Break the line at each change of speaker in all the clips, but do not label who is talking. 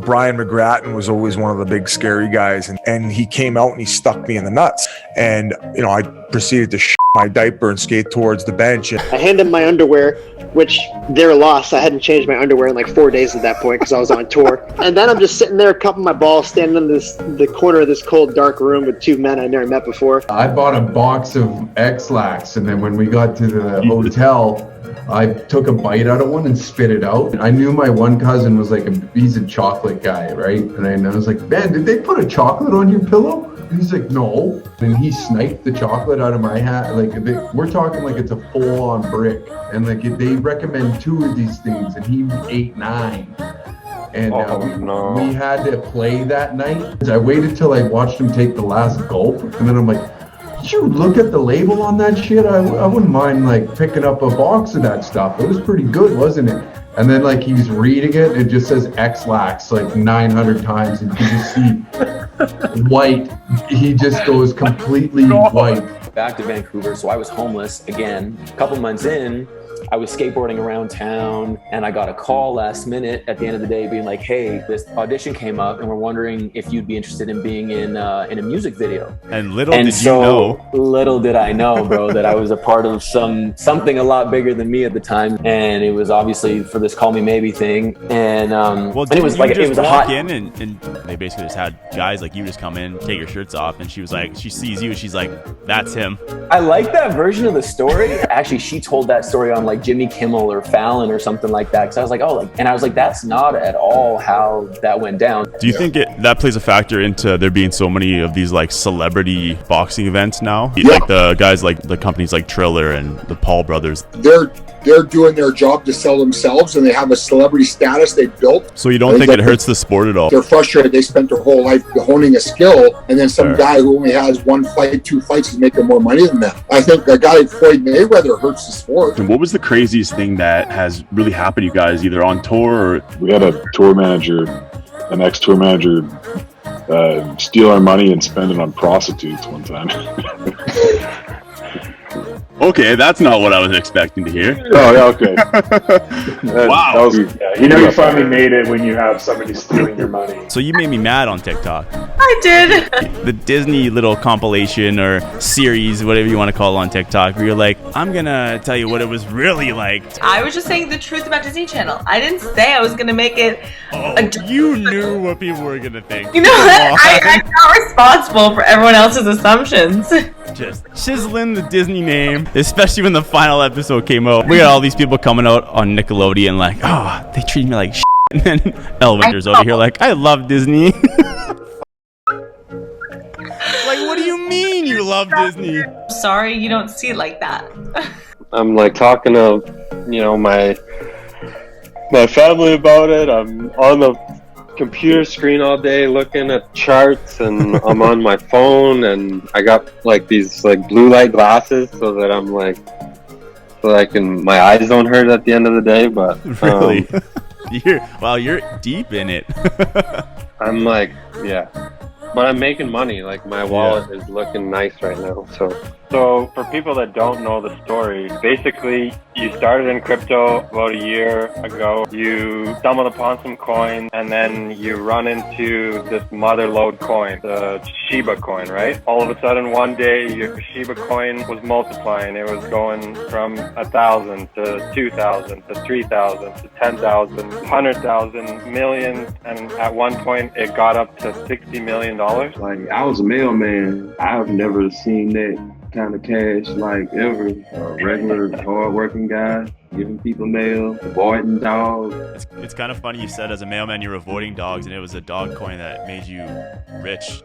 Brian McGrattan was always one of the big scary guys, and he came out and he stuck me in the nuts. And, I proceeded to my diaper and skate towards the bench.
I handed him my underwear, which they're lost. I hadn't changed my underwear in like 4 days at that point because I was on tour. And then I'm just sitting there cupping my balls, standing in the corner of this cold, dark room with two men I never met before.
I bought a box of X-Lax, and then when we got to the hotel, I took a bite out of one and spit it out. I knew my one cousin was he's a chocolate guy, right? And I was like, man, did they put a chocolate on your pillow? And he's like, no. And he sniped the chocolate out of my hat. We're talking like it's a full-on brick. And they recommend 2 of these things, and he ate 9. And we had to play that night. I waited till I watched him take the last gulp, and then I'm like, did you look at the label on that shit? I wouldn't mind picking up a box of that stuff. It was pretty good, wasn't it? And then he's reading it, and it just says X-Lax 900 times, and you can just see white. He just goes completely white.
Back to Vancouver, so I was homeless again. A couple months in, I was skateboarding around town, and I got a call last minute at the end of the day being like, hey, this audition came up and we're wondering if you'd be interested in being in a music video.
And little did I know, bro, that I was a part of something a lot bigger than me at the time. And it was obviously for this Call Me Maybe thing. And it was a hot in and they basically just had guys like you just come in, take your shirts off, and she was like, she sees you, she's like, that's him.
I like that version of the story. Actually, she told that story on Jimmy Kimmel or Fallon or something like that, because I was like, that's not at all how that went down.
Do you think that plays a factor into there being so many of these celebrity boxing events now? Yeah. The guys the companies like Triller and the Paul brothers.
They're doing their job to sell themselves, and they have a celebrity status they built.
So you don't think it hurts the sport at all?
They're frustrated. They spent their whole life honing a skill, and then some guy who only has 1 fight, 2 fights is making more money than them. I think a guy like Floyd Mayweather hurts the sport.
And what was the craziest thing that has really happened to you guys, either on tour or...
We had an ex-tour manager, steal our money and spend it on prostitutes one time.
Okay, that's not what I was expecting to hear.
Oh, yeah, okay.
Wow.
You finally made it when you have somebody stealing your money.
So you made me mad on TikTok.
I did.
The Disney little compilation or series, whatever you want to call it on TikTok, where you're like, I'm going to tell you what it was really like.
I was just saying the truth about Disney Channel. I didn't say I was going to make it
you knew what people were going to think.
You know what? I'm not responsible for everyone else's assumptions.
Just chiseling the Disney name, especially when the final episode came out. We got all these people coming out on Nickelodeon they treat me like shit. And then Elle Winter's over here I love Disney. What do you mean you love Disney?
Sorry, you don't see it like that.
I'm talking to, my family about it. I'm on the computer screen all day looking at charts, and I'm on my phone, and I got these blue light glasses so that I'm my eyes don't hurt at the end of the day. But
really, you're deep in it.
I'm but I'm making money. My wallet is looking nice right now.
So for people that don't know the story, basically you started in crypto about a year ago. You stumbled upon some coins, and then you run into this mother lode coin, the Shiba coin, right? All of a sudden one day your Shiba coin was multiplying. It was going from 1,000 to 2,000 to 3,000 to 10,000, 100,000, millions, and at one point it got up to $60 million.
I was a mailman. I've never seen that kind of cash ever. A regular hard-working guy giving people mail, avoiding dogs.
It's kind of funny you said as a mailman you were avoiding dogs, and it was a dog coin that made you rich.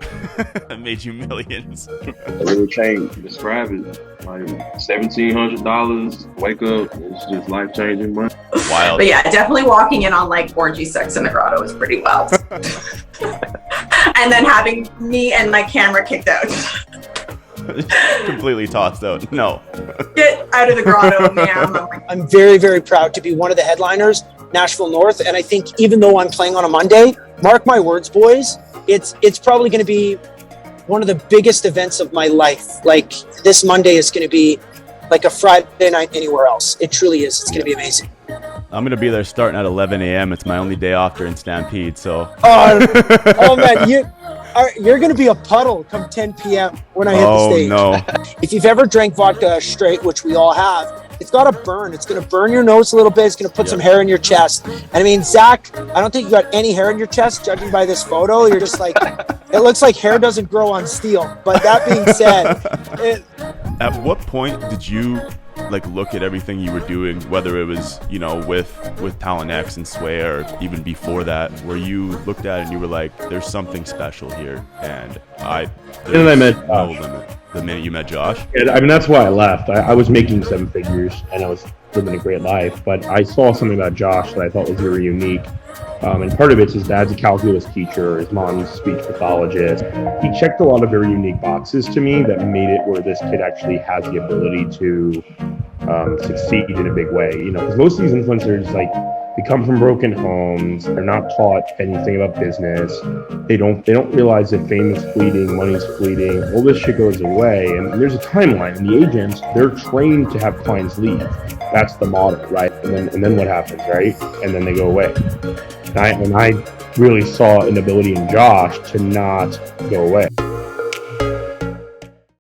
That made you millions.
I really can't describe it. $1,700, wake up, it's just life-changing money.
Wild.
But yeah, definitely walking in on orgy sex in the grotto was pretty wild. And then having me and my camera kicked out.
Completely tossed out. No.
Get out of the grotto, man.
I'm very, very proud to be one of the headliners, Nashville North. And I think even though I'm playing on a Monday, mark my words, boys, it's probably going to be one of the biggest events of my life. This Monday is going to be like a Friday night anywhere else. It truly is. It's going to be amazing.
I'm gonna be there starting at 11 a.m. It's my only day off during Stampede, so.
Oh man, you're gonna be a puddle come 10 p.m. when I hit the stage.
No.
If you've ever drank vodka straight, which we all have, it's got to burn. It's going to burn your nose a little bit. It's going to put some hair in your chest. And I mean, Zach, I don't think you got any hair in your chest, judging by this photo. You're just like, it looks like hair doesn't grow on steel. But that being said,
at what point did you like look at everything you were doing, whether it was, you know, with Talent X and Sway, or even before that, where you looked at it and you were like, there's something special here, and I met no limit the minute you met Josh?
Yeah, I mean, that's why I left. I was making 7 figures and I was living a great life, but I saw something about Josh that I thought was very unique. And part of it's his dad's a calculus teacher, his mom's a speech pathologist. He checked a lot of very unique boxes to me that made it where this kid actually has the ability to succeed in a big way. You know, because most of these influencers, like, they come from broken homes. They're not taught anything about business. They don't realize that fame is fleeting, money's fleeting. All this shit goes away, and there's a timeline. And the agents, they're trained to have clients leave. That's the model, right? And then what happens, right? And then they go away. And I really saw an ability in Josh to not go away.